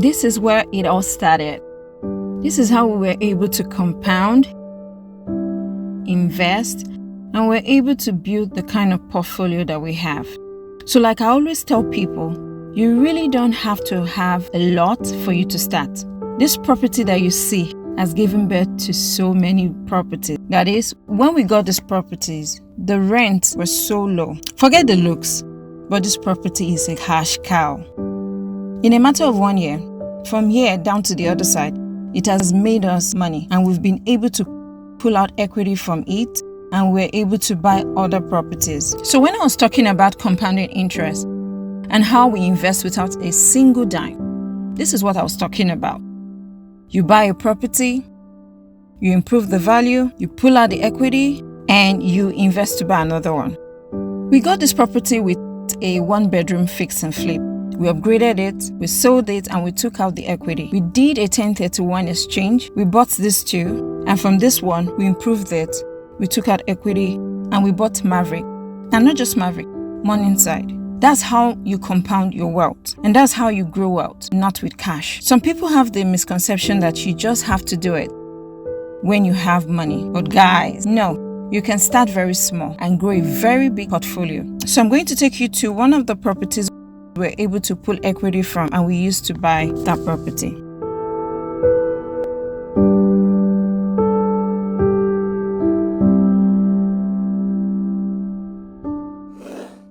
This is where it all started. This is how we were able to compound, invest, and we're able to build the kind of portfolio that we have. So like I always tell people, you really don't have to have a lot for you to start. This property that you see has given birth to so many properties. That is, when we got these properties, the rent was so low. Forget the looks, but this property is a cash cow. In a matter of 1 year, from here down to the other side, it has made us money, and we've been able to pull out equity from it, and we're able to buy other properties. So when I was talking about compounding interest and how we invest without a single dime, this is what I was talking about. You buy a property, you improve the value, you pull out the equity, and you invest to buy another one. We got this property with a 1-bedroom fix and flip. We upgraded it, we sold it, and we took out the equity. We did a 1031 exchange. We bought this too, and from this one, we improved it. We took out equity, and we bought Maverick. And not just Maverick, Morningside. That's how you compound your wealth, and that's how you grow wealth, not with cash. Some people have the misconception that you just have to do it when you have money. But guys, no, you can start very small and grow a very big portfolio. So I'm going to take you to one of the properties we were able to pull equity from, and we used to buy that property.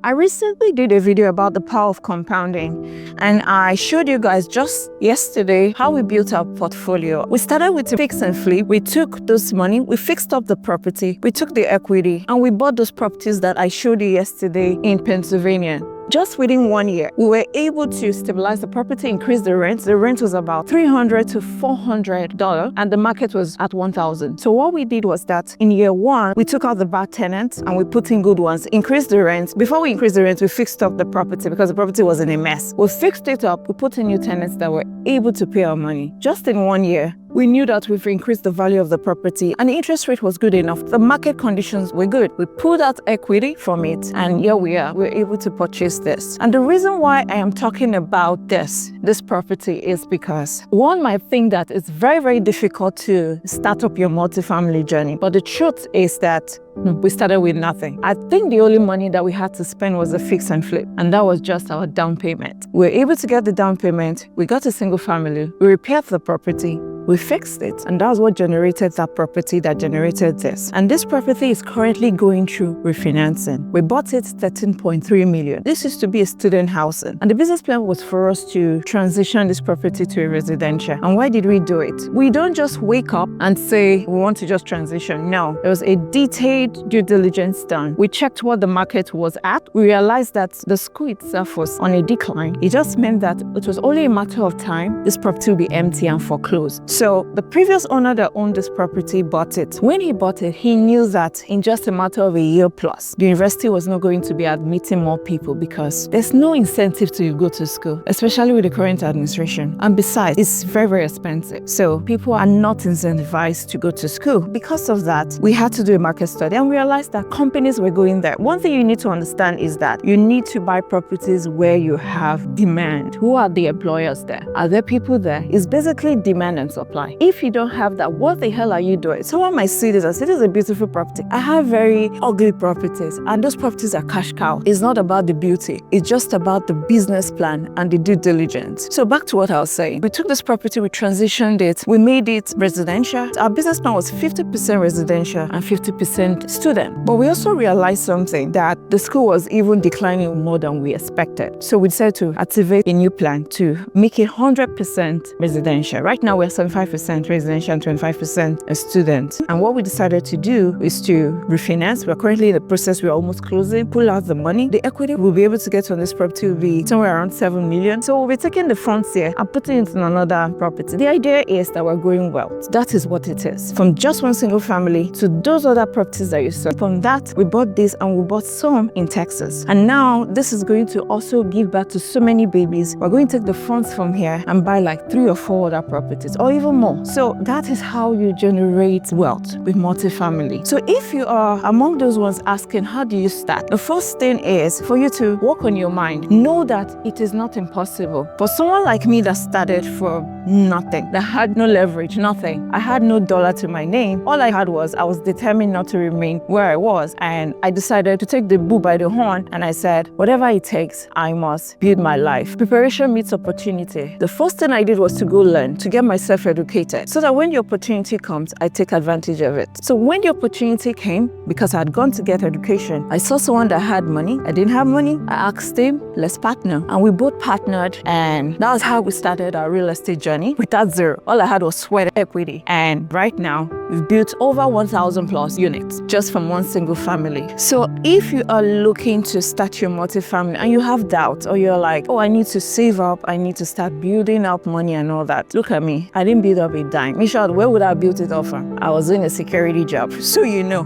I recently did a video about the power of compounding, and I showed you guys just yesterday how we built our portfolio. We started with a fix and flip. We took this money, we fixed up the property, we took the equity, and we bought those properties that I showed you yesterday in Pennsylvania. Just within 1 year, we were able to stabilize the property, increase the rent. The rent was about $300 to $400, and the market was at $1,000. So what we did was that in year 1, we took out the bad tenants and we put in good ones, increased the rent. Before we increased the rent, we fixed up the property because the property was in a mess. We fixed it up, we put in new tenants that were able to pay our money. Just in 1 year, we knew that we've increased the value of the property, and the interest rate was good enough. The market conditions were good. We pulled out equity from it, and here we are. We're able to purchase this. And the reason why I am talking about this property is because one might think that it's very, very difficult to start up your multifamily journey. But the truth is that we started with nothing. I think the only money that we had to spend was a fix and flip, and that was just our down payment. We were able to get the down payment. We got a single family. We repaired the property. We fixed it, and that's what generated that property that generated this. And this property is currently going through refinancing. We bought it $13.3 million. This used to be a student housing, and the business plan was for us to transition this property to a residential. And why did we do it? We don't just wake up and say we want to just transition. No, there was a detailed due diligence done. We checked what the market was at. We realized that the school itself was on a decline. It just meant that it was only a matter of time this property would be empty and foreclosed. So the previous owner that owned this property bought it. When he bought it, he knew that in just a matter of a year plus, the university was not going to be admitting more people because there's no incentive to go to school, especially with the current administration. And besides, it's very, very expensive. So people are not incentivized to go to school. Because of that, we had to do a market study and realized that companies were going there. One thing you need to understand is that you need to buy properties where you have demand. Who are the employers there? Are there people there? It's basically demand and supply. If you don't have that, what the hell are you doing? Someone might see this and say, this is a beautiful property. I have very ugly properties, and those properties are cash cow. It's not about the beauty. It's just about the business plan and the due diligence. So back to what I was saying. We took this property, we transitioned it, we made it residential. Our business plan was 50% residential and 50% student. But we also realized something, that the school was even declining more than we expected. So we decided to activate a new plan to make it 100% residential. Right now we're 75% residential and 25% a student. And what we decided to do is to refinance. We're currently in the process, we're almost closing, pull out the money. The equity we'll be able to get on this property will be somewhere around 7 million. So we'll be taking the funds here and putting it in another property. The idea is that we're growing wealth. That is what it is. From just one single family to those other properties that you saw. From that, we bought this and we bought some in Texas. And now this is going to also give back to so many babies. We're going to take the funds from here and buy like 3 or 4 other properties, or even more. So that is how you generate wealth with multifamily. So if you are among those ones asking, how do you start? The first thing is for you to work on your mind. Know that it is not impossible. For someone like me that started from nothing, that had no leverage, nothing, I had no dollar to my name. All I had was I was determined not to remain where I was, and I decided to take the bull by the horn, and I said, whatever it takes, I must build my life. Preparation meets opportunity. The first thing I did was to go learn, to get myself educated, so that when the opportunity comes, I take advantage of it. So when the opportunity came, because I had gone to get education, I saw someone that had money. I didn't have money. I asked him, let's partner. And we both partnered, and that was how we started our real estate journey with that zero. All I had was sweat equity. And right now, we've built over 1,000 plus units just from one single family. So if you are looking to start your multifamily and you have doubts, or you're like, oh, I need to save up, I need to start building up money and all that. Look at me. I didn't build up a dime. In short, where would I have built it off from? I was doing a security job. So you know,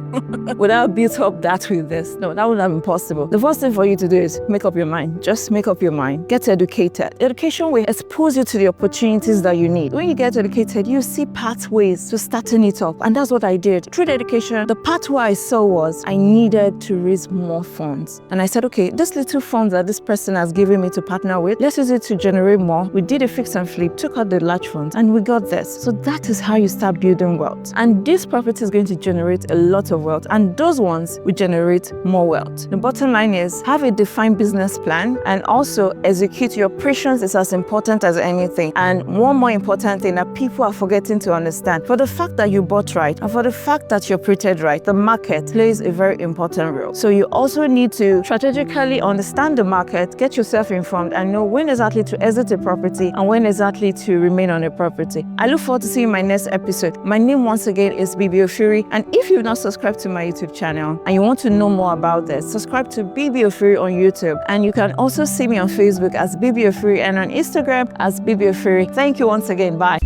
would I have built up that with this? No, that would have been possible. The first thing for you to do is make up your mind. Just make up your mind. Get educated. Education will expose you to the opportunities that you need. When you get educated, you see pathways to starting it up. And that's what I did. Through the education, the pathway I saw was I needed to raise more funds. And I said, okay, this little funds that this person has given me to partner with, let's use it to generate more. We did a fix and flip, took out the large funds, and we got this. So that is how you start building wealth. And this property is going to generate a lot of wealth, and those ones will generate more wealth. The bottom line is have a defined business plan and also execute. Your patience is as important as anything. And one more important thing that people are forgetting to understand, for the fact that you bought right and for the fact that you operated right, the market plays a very important role. So you also need to strategically understand the market, get yourself informed, and know when exactly to exit a property and when exactly to remain on a property. I look forward to seeing you in my next episode. My name once again is Bibi Ofiri, and if you've not subscribed to my YouTube channel and you want to know more about this, subscribe to Bibi Ofiri on YouTube, and you can also see me on Facebook as Bibi Ofiri and on Instagram as Bibi Ofiri. Thank you once again. Bye.